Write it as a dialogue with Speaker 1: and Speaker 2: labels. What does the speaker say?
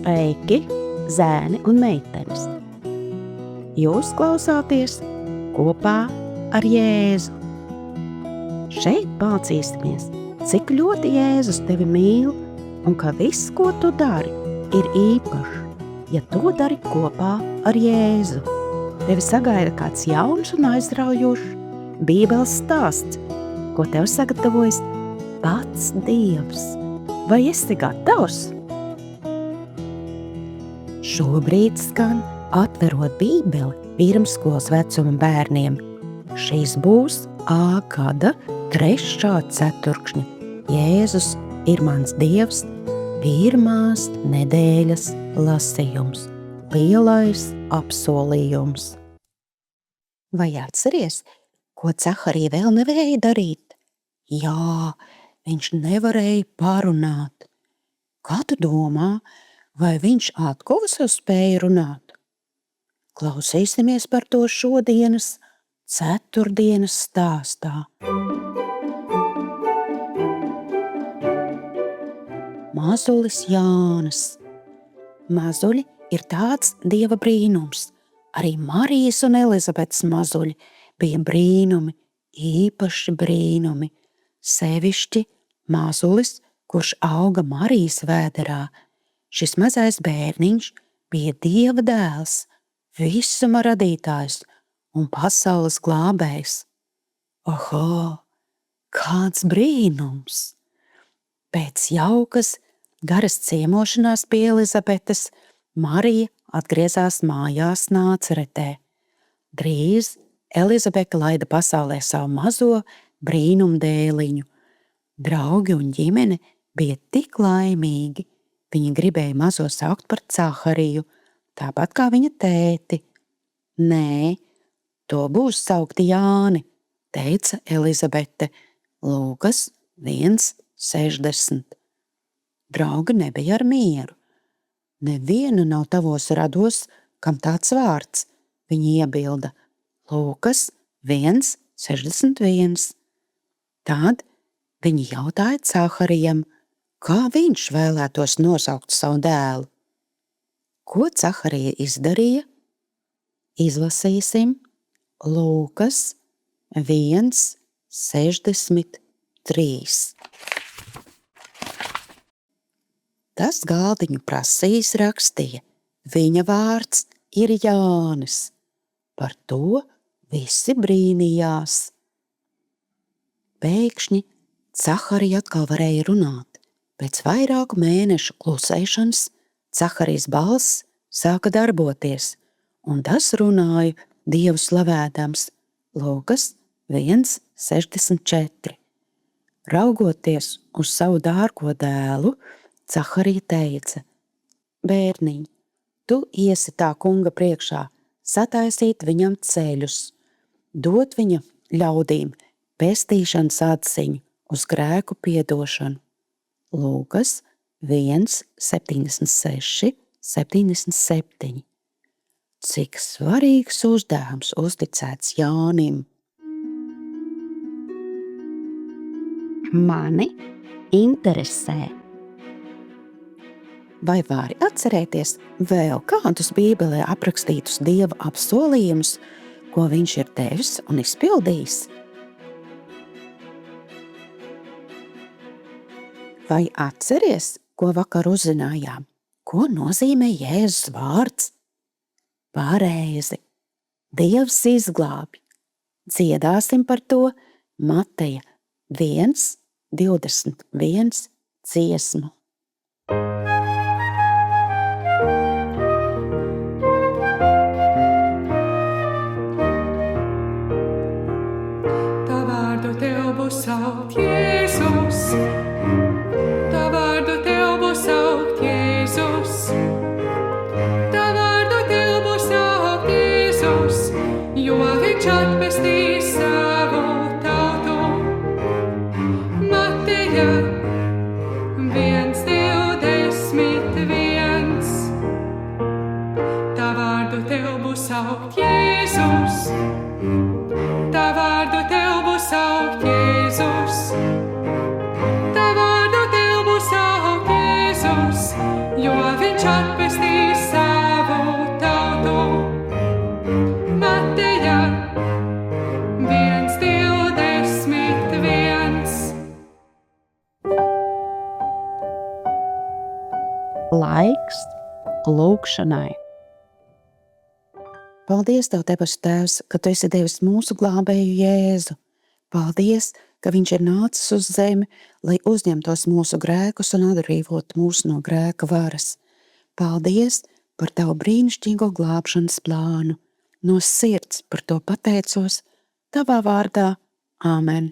Speaker 1: Sveiki, zēni un meitenes! Jūs klausāties kopā ar Jēzu. Šeit mācīsimies, cik ļoti Jēzus tevi mīl un ka viss, ko tu dari, ir īpašs, ja to dari kopā ar Jēzu. Tevi sagaida kāds jauns un aizraujošs Bībeles stāsts, ko tev sagatavojas pats Dievs. Vai esi gatavs? Šobrīd skan atverot Bībeli pirmsskolas vecuma bērniem. Šīs būs A gada 3. ceturkšņa. Jēzus ir mans Dievs, pirmās nedēļas lasījums. Lielais apsolījums. Vai atceries, ko Caharija vēl nevarēja darīt? Jā, viņš nevarēja parunāt. Kā tu domā, vai viņš atkal spēja runāt? Klausīsimies par to šodienas ceturtdienas stāstā. Mazulis Jānis. Mazuļi ir tāds Dieva brīnums. Arī Marijas un Elizabetes mazuļi bija brīnumi, īpaši brīnumi. Sevišķi mazulis, kurš auga Marijas vēderā. Šis mazais bērniņš bija Dieva dēls, visuma radītājs un pasaules glābējs. Oho, kāds brīnums! Pēc jaukas, garas ciemošanās pie Elizabetes, Marija atgriezās mājās Nāceretē. Drīz Elizabete laida pasaulē savu mazo brīnumu dēliņu. Draugi un ģimene bija tik laimīgi. Viņi gribēja mazo saukt par Cahariju, tāpat kā viņa tēti. Nē, to būs saukti Jāni, teica Elizabete. Lūkas 1:60. Draugi nebija ar mieru. Neviena nav tavos rados, kam tāds vārds, viņi iebilda. Lūkas 1:61. Tad viņi jautāja Caharijam, kā viņš vēlētos nosaukt savu dēlu. Ko Caharija izdarīja? Izlasīsim Lūkas 1:63. Tas galdiņu prasījis rakstīja, viņa vārds ir Jānis. Par to visi brīnījās. Pēkšņi Caharija atkal varēja runāt. Pēc vairāku mēnešu klusēšanas Caharijas balss sāka darboties, un tas runāja Dievu slavēdams. Lūkas 1:64. Raugoties uz savu dārgo dēlu, Caharija teica: Bērniņ, tu iesi tā kunga priekšā, sataisīt viņam ceļus, dot viņa ļaudīm pestīšanas atziņu uz grēku piedošanu. Lūkas 1:76-77. Cik svarīgs uzdevums uzticēts Jānim. Mani interesē. Vai vari atcerēties vēl kādus Bībelē aprakstītus Dieva apsolījumus, ko viņš ir devis un izpildījis? Vai atceries, ko vakar uzzinājām? Ko nozīmē Jēzus vārds? Pareizi, Dievs izglābj. Dziedāsim par to Mateja 1:21 dziesmu.
Speaker 2: Tā vārdu tev būs saukt Jēzus. Tā vārdu tev būs saukt Jēzus. Tā vārdu tev būs saukt Jēzus, jo viņš atpestīs savu tautu. Mateja 1:21. Tā vārdu tev būs saukt Jēzus. Tā vārdu tev būs saukt Jēzus. Tā
Speaker 1: lūgšanai. Paldies Tev, debesu Tēvs, ka Tu esi devis mūsu glābēju Jēzu. Paldies, ka Viņš ir nācis uz zemi, lai uzņemtos mūsu grēkus un atbrīvotu mūs no grēka varas. Paldies par Tavu brīnišķīgo glābšanas plānu. No sirds par to pateicos, Tavā vārdā. Āmen.